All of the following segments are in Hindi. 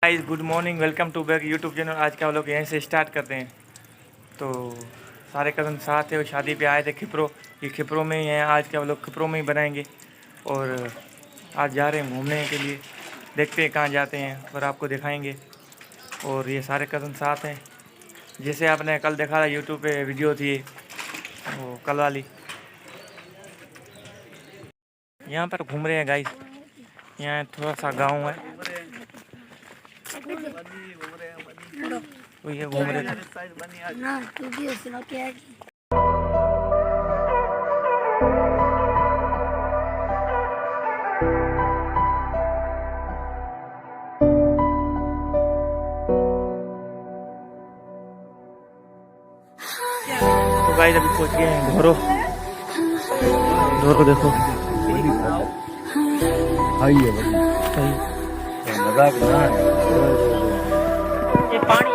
Guys good morning, welcome to back YouTube channel. आज का व्लॉग यहीं से स्टार्ट करते हैं। तो सारे कज़न साथ है, वो शादी पे आए थे खिप्रो। ये खिप्रो में ही हैं, आज का व्लॉग खिप्रो में ही बनाएंगे। और आज जा रहे हैं घूमने के लिए, देखते हैं कहाँ जाते हैं और आपको दिखाएंगे। और ये सारे कज़न साथ हैं, जैसे आपने कल देखा था यूट्यूब पे वीडियो थी वो कल वाली। यहाँ पर घूम रहे हैं गाइस, यहाँ थोड़ा सा गाँव है, तो ये घूम रहे थे। तो गाइस अभी पहुंच गए हैं ढोरो। ढोर को देखो, मजाक बना है। ये पानी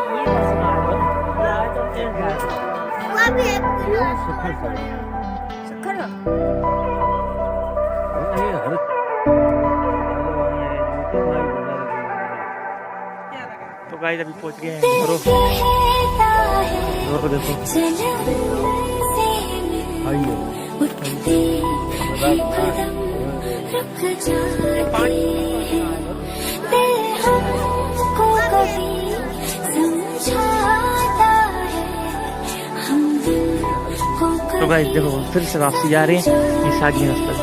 ये तो गाइस अभी पहुंच गए हैं ढोरो। ढोर को देखो, तो गाइस देखो फिर से वापसी जा रहे हैं, ये शादी रास्ता।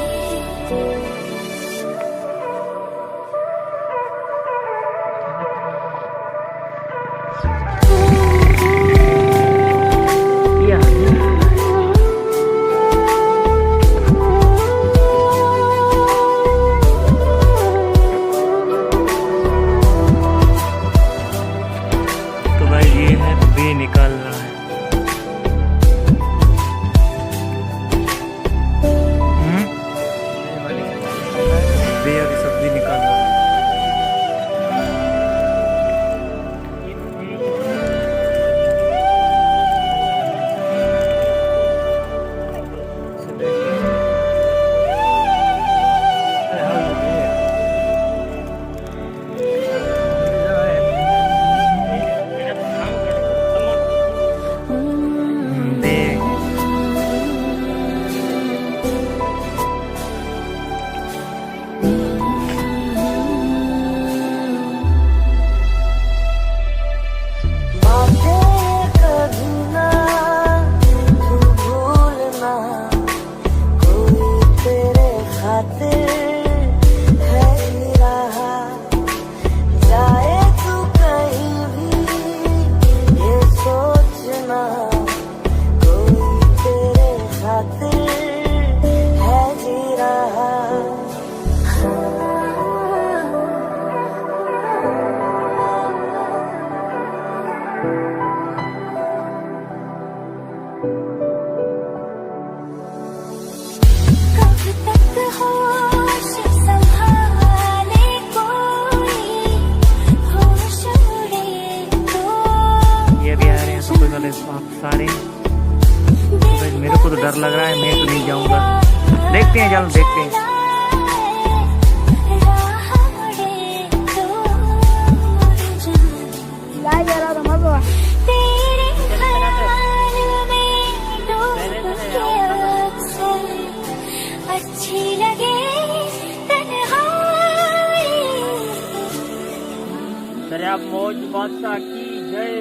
तो गाइस ये है बे निकाल रहा है। सब्जी निकाल रहा है। सारे तो मेरे को तो डर लग रहा है, मैं तो नहीं जाऊंगा। देखते हैं, चलो देखते हैं। अच्छी लगे दरिया मौज बादशाह की जय।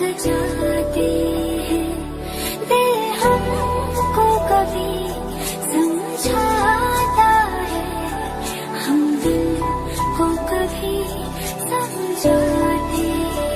जाते हैं दिल हमको कभी समझाता है हम दिल को कभी समझाते हैं।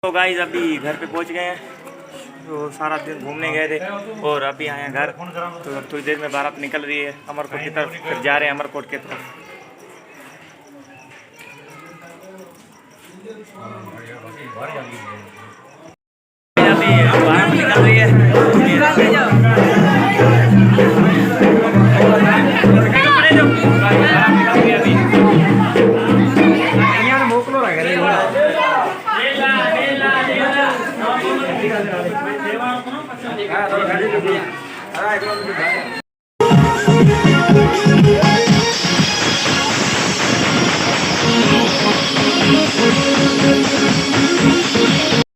तो गाइस अभी घर पे पहुंच गए हैं। तो सारा दिन घूमने गए थे और अभी आए हैं घर। तो थोड़ी देर में बारात निकल रही है अमरकोट की तरफ, फिर जा रहे हैं अमरकोट की तरफ। अभी बारात निकल रही है। अभी